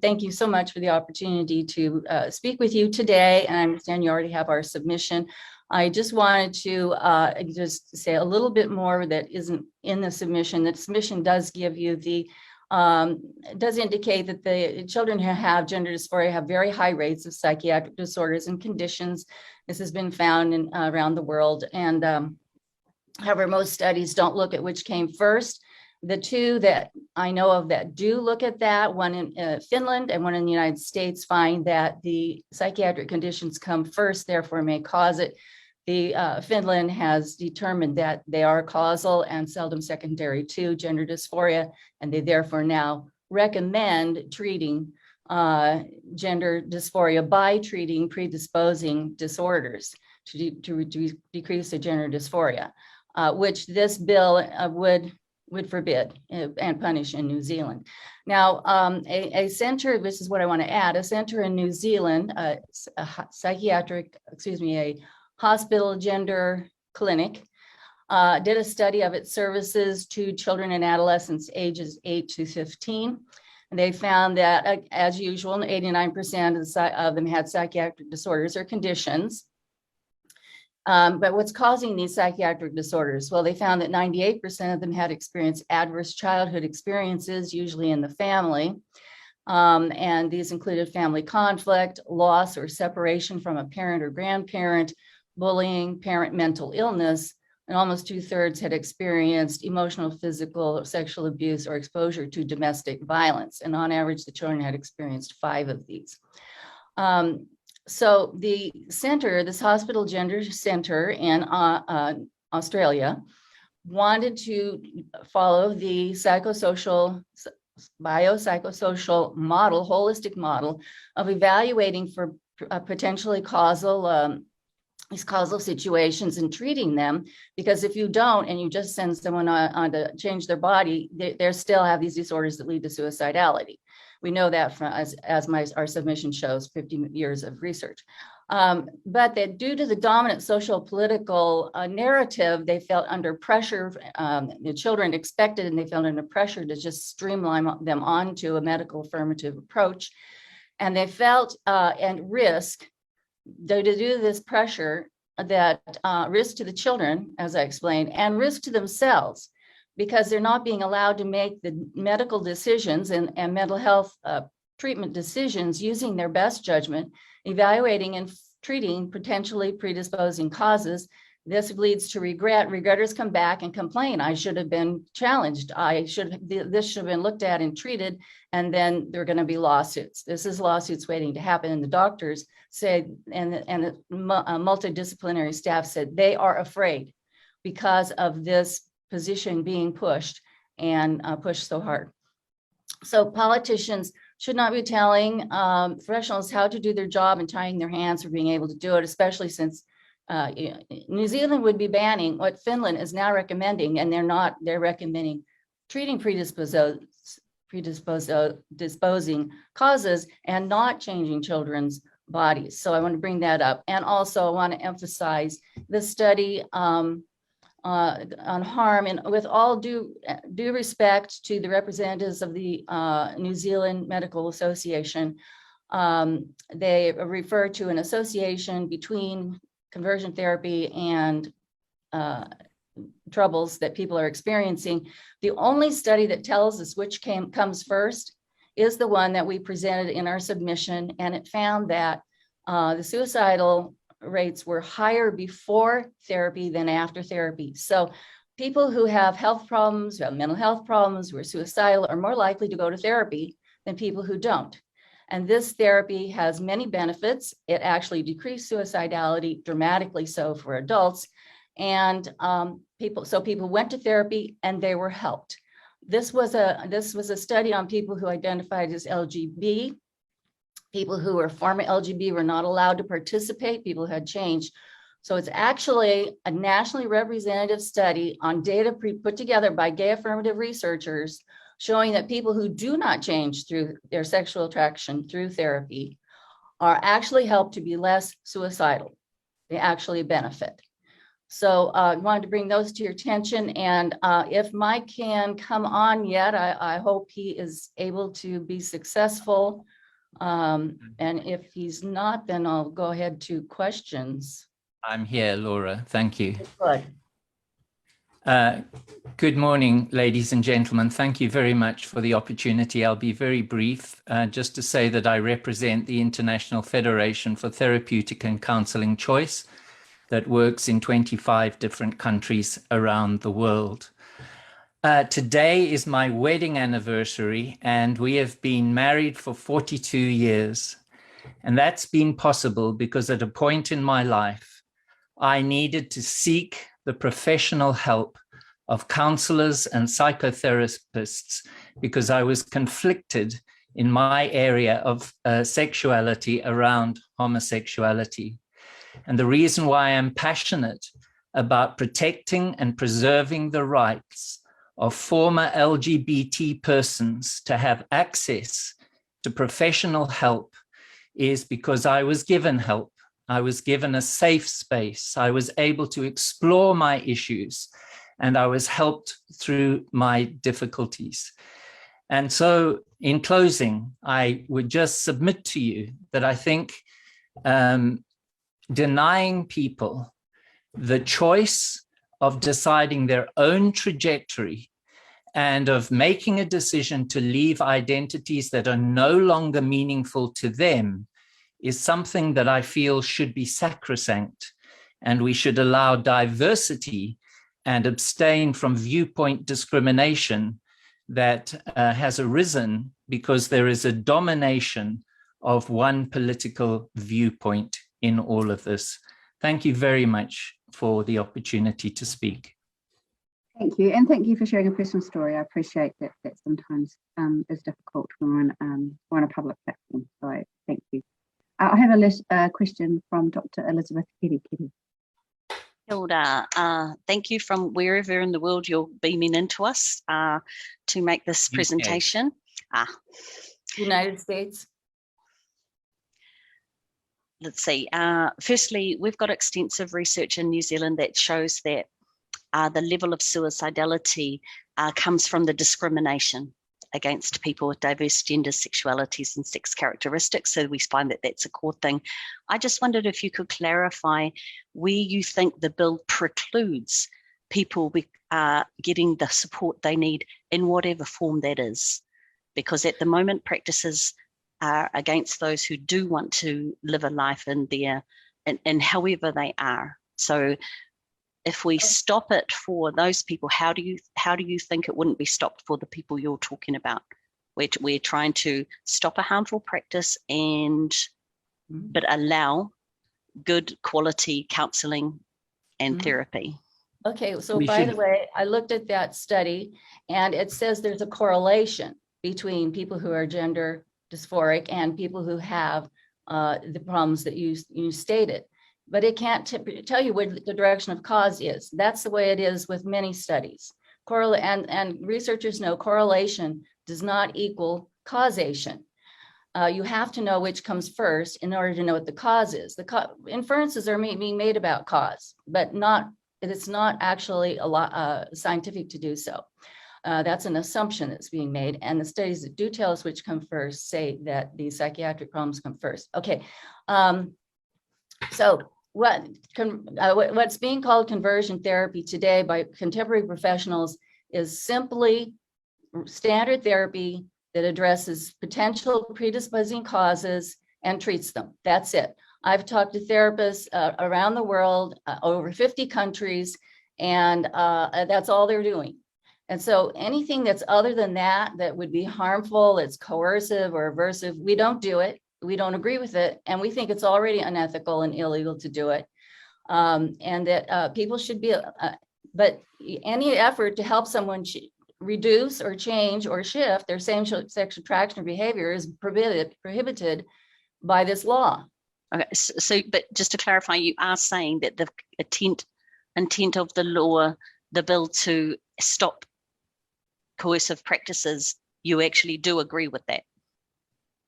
thank you so much for the opportunity to speak with you today. And I understand you already have our submission. I just wanted to just say a little bit more that isn't in the submission. The submission does give you the, does indicate that the children who have gender dysphoria have very high rates of psychiatric disorders and conditions. This has been found in, around the world. And however, most studies don't look at which came first. The two that I know of that do look at that, one in Finland and one in the United States, find that the psychiatric conditions come first, therefore may cause it. The Finland has determined that they are causal and seldom secondary to gender dysphoria, and they therefore now recommend treating gender dysphoria by treating predisposing disorders to decrease the gender dysphoria, which this bill would forbid and punish in New Zealand. Now, a center, this is what I want to add, a center in New Zealand, a hospital gender clinic, did a study of its services to children and adolescents ages 8 to 15. And they found that, as usual, 89% of them had psychiatric disorders or conditions. But what's causing these psychiatric disorders? Well, they found that 98% of them had experienced adverse childhood experiences, usually in the family. And these included family conflict, loss or separation from a parent or grandparent, bullying, parent mental illness, and almost 2/3 had experienced emotional, physical, or sexual abuse or exposure to domestic violence. And on average, the children had experienced 5 of these. So the center, this hospital gender center in Australia, wanted to follow the biopsychosocial model, holistic model of evaluating for potentially these causal situations and treating them, because if you don't and you just send someone on to change their body, they still have these disorders that lead to suicidality. We know that from, our submission shows, 50 years of research. But that due to the dominant social political narrative, they felt under pressure, the children expected, and they felt under pressure to just streamline them onto a medical affirmative approach. And they felt and risk, to do this pressure, that risk to the children, as I explained, and risk to themselves, because they're not being allowed to make the medical decisions and mental health treatment decisions using their best judgment, evaluating and treating potentially predisposing causes. This leads to regret. Regretters come back and complain, I should have been challenged. This should have been looked at and treated, and then there are going to be lawsuits. This is lawsuits waiting to happen. And the doctors said, and the multidisciplinary staff said, they are afraid because of this position being pushed and pushed so hard. So politicians should not be telling professionals how to do their job and tying their hands for being able to do it, especially since New Zealand would be banning what Finland is now recommending, and they're recommending treating predisposing causes and not changing children's bodies. So I want to bring that up. And also I want to emphasize the study on harm, and with all due respect to the representatives of the New Zealand Medical Association, they refer to an association between conversion therapy and troubles that people are experiencing. The only study that tells us which comes first is the one that we presented in our submission, and it found that the suicidal rates were higher before therapy than after therapy. So people who have health problems, who have mental health problems, who are suicidal, are more likely to go to therapy than people who don't. And this therapy has many benefits. It actually decreased suicidality dramatically so for adults. And people went to therapy and they were helped. This was a study on people who identified as LGB. People who were former LGB were not allowed to participate. People had changed. So it's actually a nationally representative study on data put together by gay affirmative researchers, showing that people who do not change through their sexual attraction through therapy are actually helped to be less suicidal. They actually benefit. So I wanted to bring those to your attention. And if Mike can come on yet, I hope he is able to be successful. And if he's not, then I'll go ahead to questions. I'm here, Laura. Thank you. Good. Good morning, ladies and gentlemen. Thank you very much for the opportunity. I'll be very brief, just to say that I represent the International Federation for Therapeutic and Counselling Choice that works in 25 different countries around the world. Today is my wedding anniversary, and we have been married for 42 years. And that's been possible because at a point in my life, I needed to seek the professional help of counselors and psychotherapists because I was conflicted in my area of sexuality around homosexuality. And the reason why I'm passionate about protecting and preserving the rights of former LGBT persons to have access to professional help is because I was given help. I was given a safe space. I was able to explore my issues, and I was helped through my difficulties. And so in closing, I would just submit to you that I think denying people the choice of deciding their own trajectory and of making a decision to leave identities that are no longer meaningful to them is something that I feel should be sacrosanct, and we should allow diversity and abstain from viewpoint discrimination that has arisen because there is a domination of one political viewpoint in all of this. Thank you very much for the opportunity to speak. Thank you, and thank you for sharing a personal story. I appreciate that sometimes is difficult when we're on a public platform, so thank you. I have a question from Dr. Elizabeth Kitty. Hilda, thank you from wherever in the world you're beaming into us to make this presentation. United States. Let's see. Firstly, we've got extensive research in New Zealand that shows that the level of suicidality comes from the discrimination against people with diverse genders, sexualities, and sex characteristics. So we find that that's a core thing. I just wondered if you could clarify where you think the bill precludes people getting the support they need in whatever form that is. Because at the moment, practices are against those who do want to live a life in their, and however they are. So if we stop it for those people, how do you think it wouldn't be stopped for the people you're talking about? We're trying to stop a harmful practice but allow good quality counselling and therapy. Okay, so by the way, I looked at that study, and it says there's a correlation between people who are gender dysphoric and people who have the problems that you stated. But it can't tell you what the direction of cause is. That's the way it is with many studies. And researchers know correlation does not equal causation. You have to know which comes first in order to know what the cause is. Inferences are being made about cause, but it's not actually a lot scientific to do so. That's an assumption that's being made, and the studies that do tell us which come first say that the psychiatric problems come first. Okay, so what's being called conversion therapy today by contemporary professionals is simply standard therapy that addresses potential predisposing causes and treats them. That's it. I've talked to therapists around the world, over 50 countries, and that's all they're doing. And so anything that's other than that would be harmful, it's coercive or aversive, we don't do it. We don't agree with it. And we think it's already unethical and illegal to do it. And that people should be, but any effort to help someone reduce or change or shift their same-sex attraction or behavior is prohibited by this law. Okay, so but just to clarify, you are saying that the intent of the law, the bill to stop coercive practices, you actually do agree with that?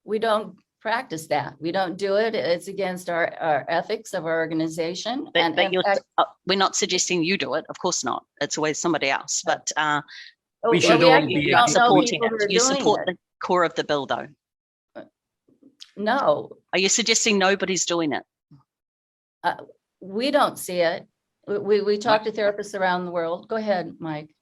We don't practice that. We don't do it. It's against our ethics of our organization. But in you're, fact, we're not suggesting you do it. Of course not. It's always somebody else. But We should all actually be don't know supporting people who are it. You doing support it. the core of the bill, though. No, Are you suggesting nobody's doing it? we don't see it. We talk to therapists around the world. Go ahead, Mike.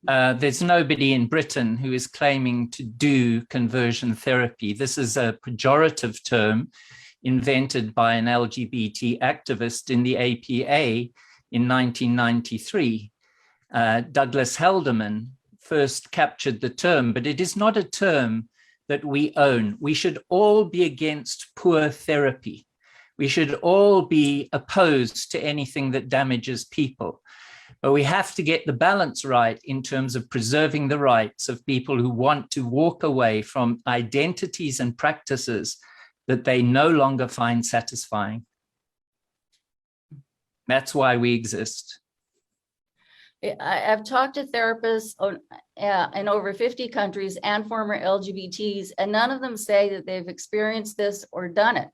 There's nobody in Britain who is claiming to do conversion therapy. This is a pejorative term invented by an LGBT activist in the APA in 1993. Douglas Haldeman first captured the term, but it is not a term that we own. We should all be against poor therapy. We should all be opposed to anything that damages people. But we have to get the balance right in terms of preserving the rights of people who want to walk away from identities and practices that they no longer find satisfying. That's why we exist. I've talked to therapists in over 50 countries and former LGBTs, and none of them say that they've experienced this or done it.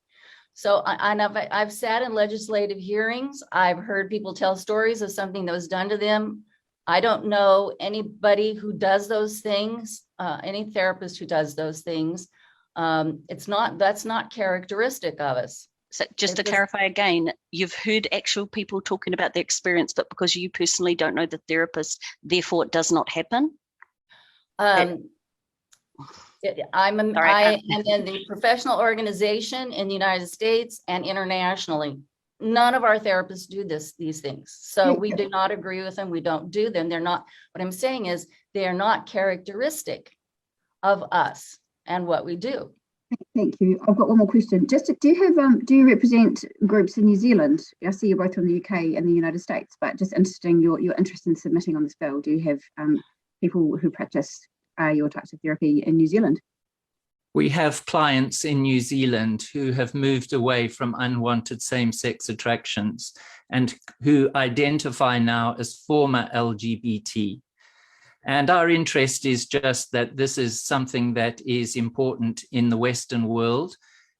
So I've sat in legislative hearings. I've heard people tell stories of something that was done to them. I don't know anybody who does those things, any therapist who does those things. That's not characteristic of us. So just to clarify again, you've heard actual people talking about their experience, but because you personally don't know the therapist, therefore it does not happen? I am in the professional organization in the United States and internationally. None of our therapists do these things. So we do not agree with them. We don't do them. They're not, what I'm saying is they are not characteristic of us and what we do. Thank you. I've got one more question. Just do you represent groups in New Zealand? I see you're both from the UK and the United States, but just interesting your interest in submitting on this bill. Do you have people who practice your types of therapy in New Zealand? We have clients in New Zealand who have moved away from unwanted same-sex attractions and who identify now as former LGBT. And our interest is just that this is something that is important in the Western world,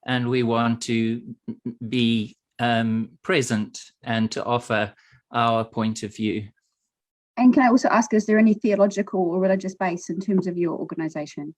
and we want to be present and to offer our point of view. And can I also ask, is there any theological or religious base in terms of your organisation?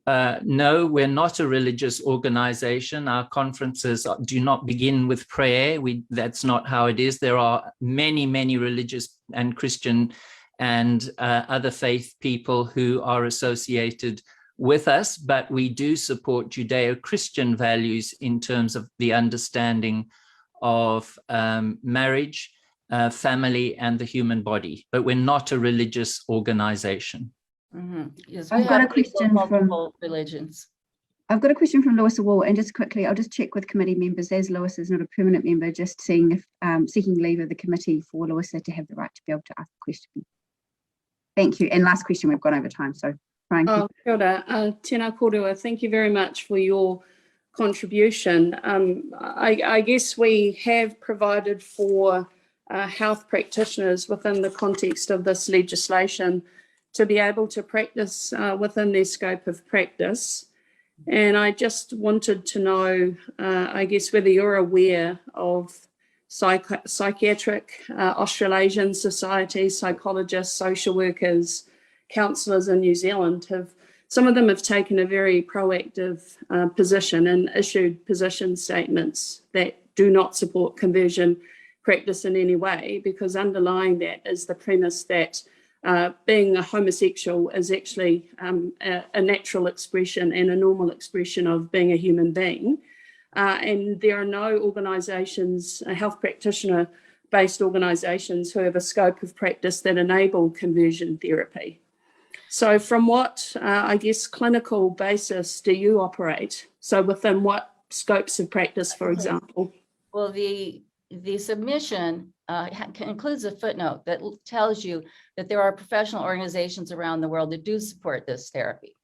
No, we're not a religious organization. Our conferences do not begin with prayer. That's not how it is. There are many, many religious and Christian and other faith people who are associated with us, but we do support Judeo-Christian values in terms of the understanding of marriage, family, and the human body. But we're not a religious organization. Mm-hmm. Yes, I've got a question from religions. I've got a question from Lewis Wall, and just quickly, I'll just check with committee members, as Lewis is not a permanent member, just seeing if seeking leave of the committee for Lewis to have the right to be able to ask a question. Thank you. And last question, we've gone over time, so try and keep Kia ora. Tēnā kōrua, thank you very much for your contribution. I guess we have provided for health practitioners within the context of this legislation to be able to practice within their scope of practice. And I just wanted to know, I guess, whether you're aware of psychiatric Australasian societies, psychologists, social workers, counsellors in New Zealand some of them have taken a very proactive position and issued position statements that do not support conversion practice in any way, because underlying that is the premise that being a homosexual is actually a natural expression and a normal expression of being a human being. And there are no organisations, health practitioner-based organisations, who have a scope of practice that enable conversion therapy. So from what, I guess, clinical basis do you operate? So within what scopes of practice, for example? Well, the submission includes a footnote that tells you that there are professional organizations around the world that do support this therapy.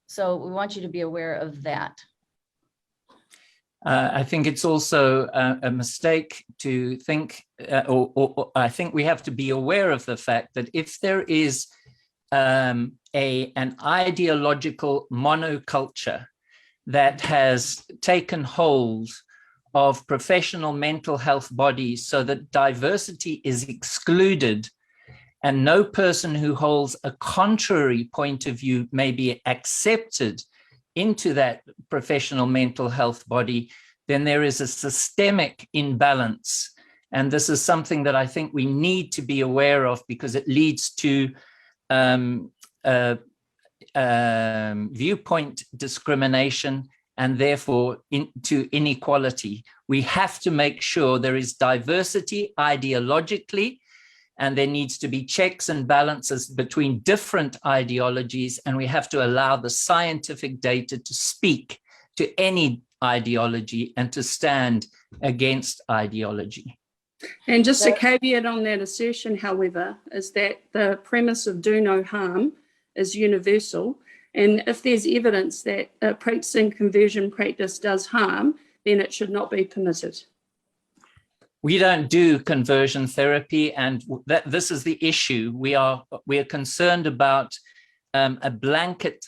So we want you to be aware of that. I think it's also a mistake to think, or I think we have to be aware of the fact that if there is an ideological monoculture that has taken hold of professional mental health bodies so that diversity is excluded and no person who holds a contrary point of view may be accepted into that professional mental health body, then there is a systemic imbalance. And this is something that I think we need to be aware of, because it leads to viewpoint discrimination and therefore into inequality. We have to make sure there is diversity ideologically, and there needs to be checks and balances between different ideologies, and we have to allow the scientific data to speak to any ideology and to stand against ideology. And just a caveat on that assertion, however, is that the premise of do no harm is universal. And if there's evidence that practicing conversion practice does harm, then it should not be permitted. We don't do conversion therapy, and this is the issue. We are concerned about a blanket,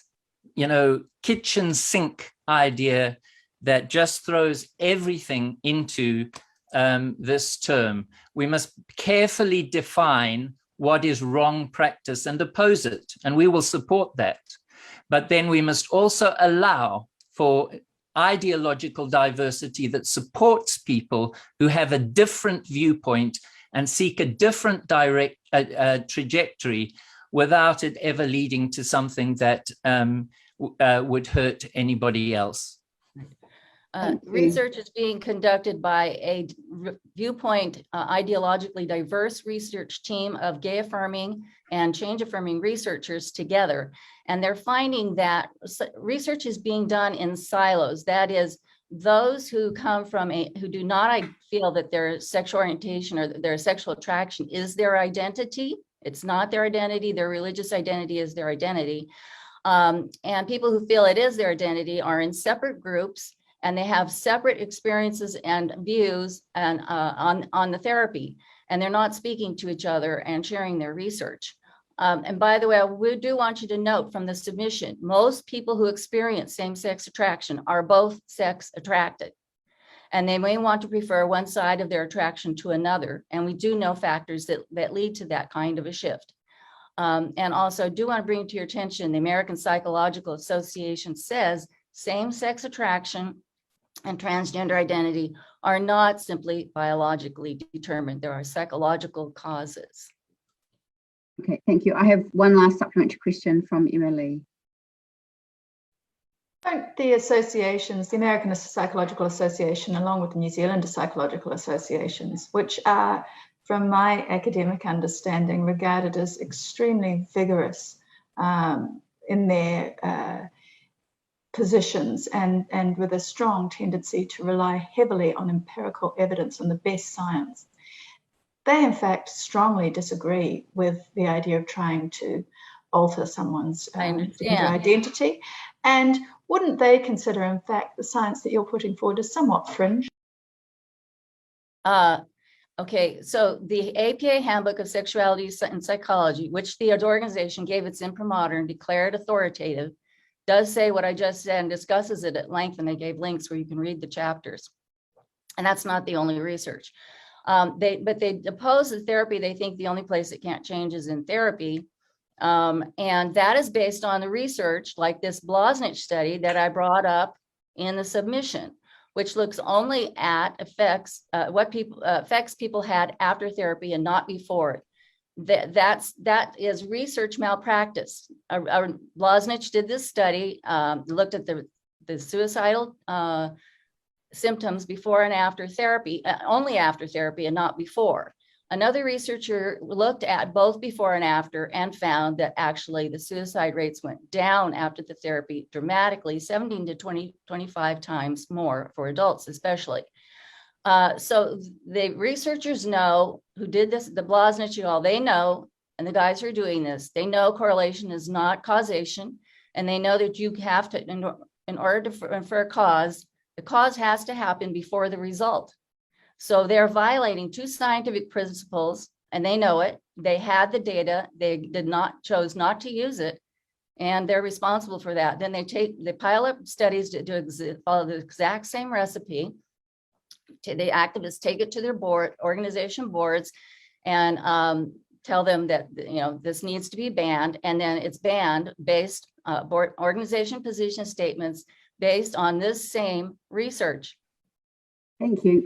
kitchen sink idea that just throws everything into this term. We must carefully define what is wrong practice and oppose it, and we will support that. But then we must also allow for ideological diversity that supports people who have a different viewpoint and seek a different trajectory without it ever leading to something that would hurt anybody else. Research is being conducted by a viewpoint ideologically diverse research team of gay affirming and change affirming researchers together. And they're finding that research is being done in silos. That is, those who come from who do not feel that their sexual orientation or their sexual attraction is their identity. It's not their identity. Their religious identity is their identity. And people who feel it is their identity are in separate groups, and they have separate experiences and views and on the therapy, and they're not speaking to each other and sharing their research. And by the way, we do want you to note from the submission, most people who experience same-sex attraction are both sex attracted, and they may want to prefer one side of their attraction to another. And we do know factors that lead to that kind of a shift. And also do want to bring to your attention, the American Psychological Association says same-sex attraction and transgender identity are not simply biologically determined. There are psychological causes. Okay, thank you. I have one last supplementary question from Emily. The associations, the American Psychological Association, along with the New Zealand Psychological Associations, which are, from my academic understanding, regarded as extremely vigorous in their positions and with a strong tendency to rely heavily on empirical evidence and the best science. They, in fact, strongly disagree with the idea of trying to alter someone's gender identity. And wouldn't they consider, in fact, the science that you're putting forward as somewhat fringe? Okay, so the APA Handbook of Sexuality and Psychology, which the organization gave its imprimatur and declared authoritative, does say what I just said and discusses it at length, and they gave links where you can read the chapters. And that's not the only research. But they oppose the therapy. They think the only place it can't change is in therapy. And that is based on the research like this Blosnich study that I brought up in the submission, which looks only at effects people had after therapy and not before it. That is research malpractice. Blosnich did this study, looked at the suicidal symptoms before and after therapy, only after therapy and not before. Another researcher looked at both before and after and found that actually the suicide rates went down after the therapy dramatically, 17 to 25 times more for adults especially. So the researchers know who did this, the Blosnich et al., they know, and the guys who are doing this, they know correlation is not causation, and they know that you have to, in order to infer a cause, the cause has to happen before the result. So they're violating two scientific principles and they know it. They had the data. They chose not to use it, and they're responsible for that. Then they pile up studies to follow the exact same recipe. The activists take it to their organization boards, and tell them that, you know, this needs to be banned, and then it's banned based organization position statements based on this same research. Thank you.